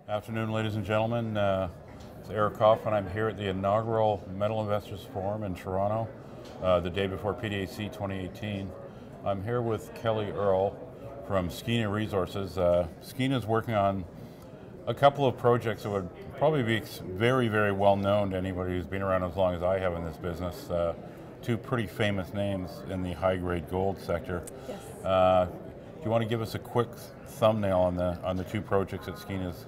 Afternoon, ladies and gentlemen. It's Earle Coffin. I'm here at the inaugural Metal Investors Forum in Toronto, the day before PDAC 2018. I'm here with Kelly Earle from Skeena Resources. Skeena is working on a couple of projects that would probably be very, very well known to anybody who's been around as long as I have in this business. Two pretty famous names in the high-grade gold sector. Yes. Do you want to give us a quick thumbnail on the two projects that Skeena's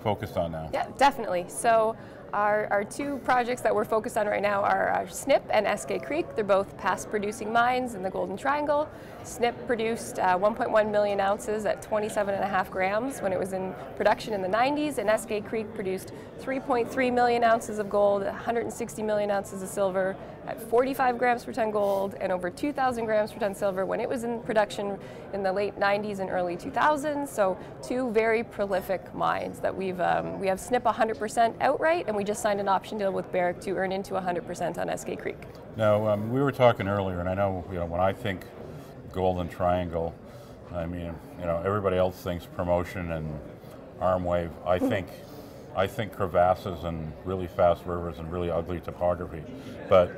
focused on now? Yeah, definitely. So our two projects that we're focused on right now are Snip and Eskay Creek. They're both past producing mines in the Golden Triangle. Snip produced 1.1 million ounces at 27.5 grams when it was in production in the 90s, and Eskay Creek produced 3.3 million ounces of gold, 160 million ounces of silver at 45 grams per ton gold, and over 2,000 grams per ton silver when it was in production in the late 90s and early 2000s. So two very prolific mines that we have Snip 100% outright, and we just signed an option deal with Barrick to earn into 100% on Eskay Creek. Now, we were talking earlier, and I know, when I think Golden Triangle, I mean, everybody else thinks promotion and arm wave. I think crevasses and really fast rivers and really ugly topography. But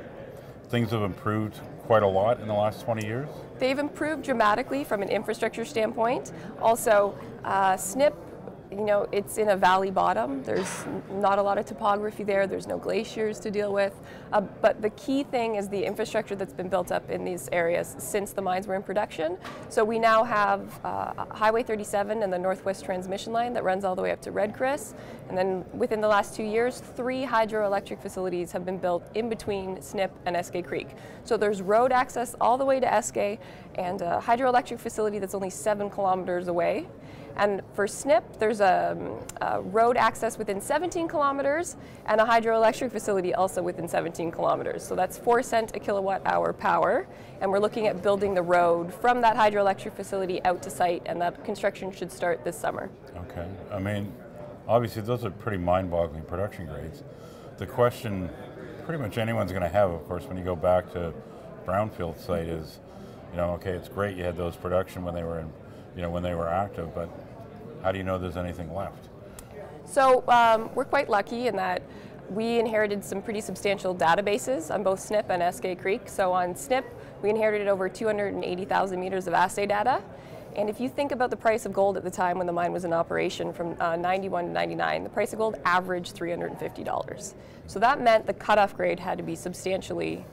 things have improved quite a lot in the last 20 years. They've improved dramatically from an infrastructure standpoint. Also, Snip, it's in a valley bottom. There's not a lot of topography there. There's no glaciers to deal with. But the key thing is the infrastructure that's been built up in these areas since the mines were in production. So we now have Highway 37 and the Northwest Transmission Line that runs all the way up to Red Chris. And then within the last 2 years, 3 hydroelectric facilities have been built in between Snip and Eskay Creek. So there's road access all the way to Eskay and a hydroelectric facility that's only 7 kilometers away. And for Snip, there's a road access within 17 kilometers and a hydroelectric facility also within 17 kilometers. So that's 4 cents a kilowatt hour power. And we're looking at building the road from that hydroelectric facility out to site, and that construction should start this summer. Okay. I mean, obviously those are pretty mind-boggling production grades. The question pretty much anyone's going to have, of course, when you go back to brownfield site is, okay, it's great you had those production when they were in, when they were active, but how do you know there's anything left? So we're quite lucky in that we inherited some pretty substantial databases on both Snip and Eskay Creek. So on Snip, we inherited over 280,000 meters of assay data. And if you think about the price of gold at the time when the mine was in operation from 91 to 99, the price of gold averaged $350. So that meant the cutoff grade had to be substantially,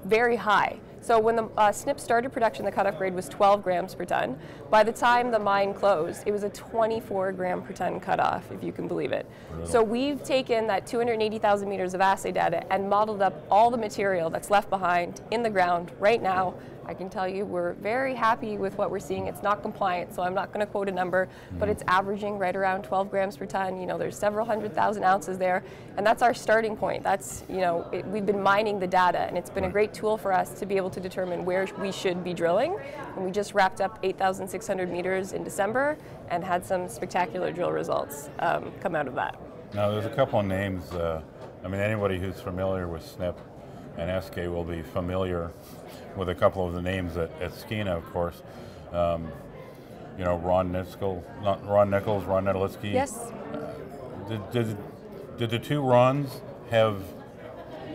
very high. So when the Snip started production, the cutoff grade was 12 grams per ton. By the time the mine closed, it was a 24 gram per ton cutoff, if you can believe it. Really? So we've taken that 280,000 meters of assay data and modeled up all the material that's left behind in the ground right now. I can tell you we're very happy with what we're seeing. It's not compliant, so I'm not going to quote a number, but it's averaging right around 12 grams per ton. There's several 100,000 ounces there, and that's our starting point. That's, we've been mining the data, and it's been a great tool for us to be able to determine where we should be drilling. And we just wrapped up 8,600 meters in December and had some spectacular drill results come out of that. Now, there's a couple of names. Anybody who's familiar with Snip and Eskay will be familiar with a couple of the names at Skeena, of course. Ron Nichols, Ron Netolitzky. Yes. Did the two Rons have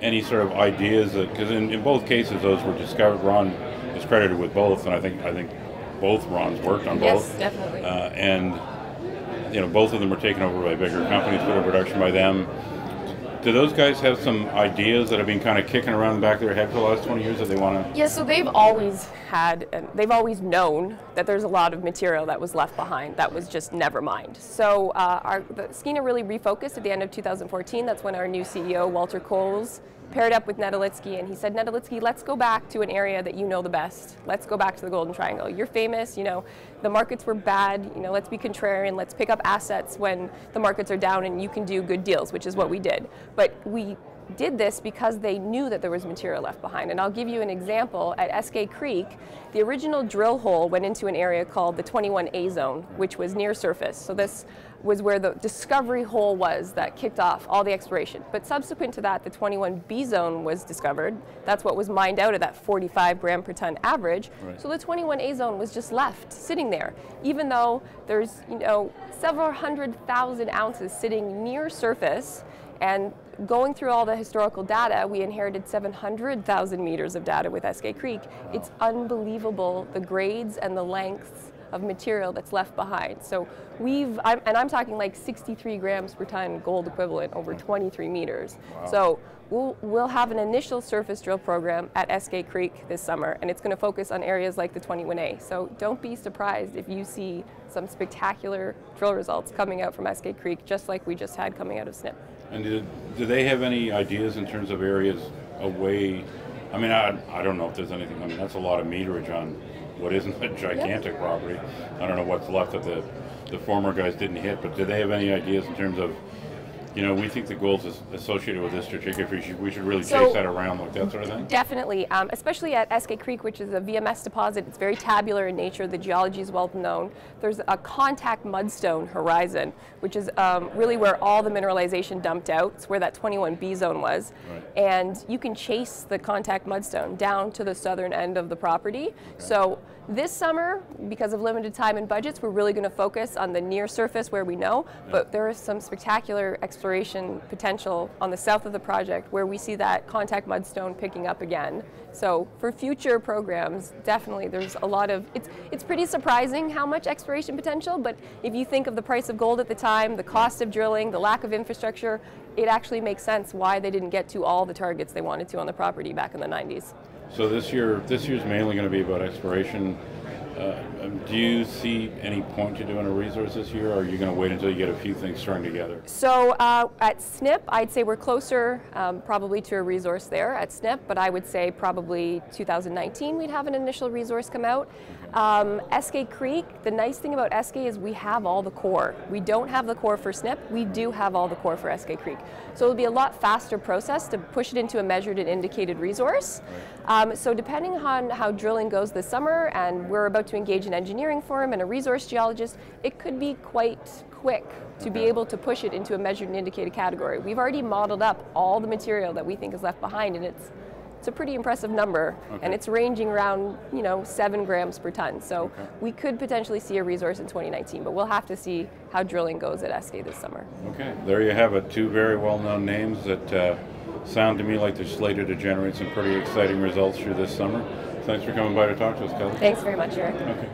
any sort of ideas? Because in both cases, those were discovered. Ron is credited with both, and I think both Rons worked on both. Yes, definitely. And both of them were taken over by bigger companies, put in production by them. Do those guys have some ideas that have been kind of kicking around in the back of their head for the last 20 years that they want to? Yeah, so they've always known that there's a lot of material that was left behind that was just never mined. So the Skeena really refocused at the end of 2014. That's when our new CEO, Walter Coles, paired up with Netolitzky, and he said, Netolitzky, let's go back to an area that you know the best. Let's go back to the Golden Triangle. You're famous, the markets were bad, let's be contrarian, let's pick up assets when the markets are down and you can do good deals, which is what we did. But we did this because they knew that there was material left behind. And I'll give you an example. At Eskay Creek, the original drill hole went into an area called the 21A zone, which was near surface. So this was where the discovery hole was that kicked off all the exploration. But subsequent to that, the 21B zone was discovered. That's what was mined out at that 45 gram per ton average. Right. So the 21A zone was just left sitting there, even though there's, you know, several 100,000 ounces sitting near surface. And going through all the historical data, we inherited 700,000 meters of data with Eskay Creek. Wow. It's unbelievable, the grades and the lengths of material that's left behind. So I'm talking like 63 grams per ton gold equivalent over 23 meters. Wow. So we'll have an initial surface drill program at Eskay Creek this summer, and it's going to focus on areas like the 21A. So don't be surprised if you see some spectacular drill results coming out from Eskay Creek, just like we just had coming out of Snip. And do they have any ideas in terms of areas away? I mean, I don't know if there's anything. I mean, that's a lot of meterage on what isn't a gigantic property. I don't know what's left that the former guys didn't hit, but do they have any ideas in terms of, you know, we think the gold's associated with this particular feature. We should really chase that around, like that sort of thing? Definitely, especially at Eskay Creek, which is a VMS deposit. It's very tabular in nature. The geology is well known. There's a contact mudstone horizon, which is really where all the mineralization dumped out. It's where that 21B zone was. Right. And you can chase the contact mudstone down to the southern end of the property. Okay. So this summer, because of limited time and budgets, we're really going to focus on the near surface where we know, but there is some spectacular exploration potential on the south of the project where we see that contact mudstone picking up again. So for future programs, definitely there's a lot of, it's pretty surprising how much exploration potential, but if you think of the price of gold at the time, the cost of drilling, the lack of infrastructure, it actually makes sense why they didn't get to all the targets they wanted to on the property back in the 90s. So this year's mainly going to be about exploration. Do you see any point to doing a resource this year, or are you going to wait until you get a few things strung together? So at Snip, I'd say we're closer probably to a resource there at Snip, but I would say probably 2019 we'd have an initial resource come out. Eskay Creek, the nice thing about Eskay is we have all the core. We don't have the core for Snip, we do have all the core for Eskay Creek. So it'll be a lot faster process to push it into a measured and indicated resource. Right. So depending on how drilling goes this summer, and we're about to engage an engineering firm and a resource geologist, it could be quite quick to be able to push it into a measured and indicated category. We've already modeled up all the material that we think is left behind, and it's a pretty impressive number, and it's ranging around 7 grams per ton. So we could potentially see a resource in 2019, but we'll have to see how drilling goes at Eskay this summer. Okay, there you have it. Two very well-known names that sound to me like they're slated to generate some pretty exciting results through this summer. Thanks for coming by to talk to us, Kelly. Thanks very much, Eric. Okay.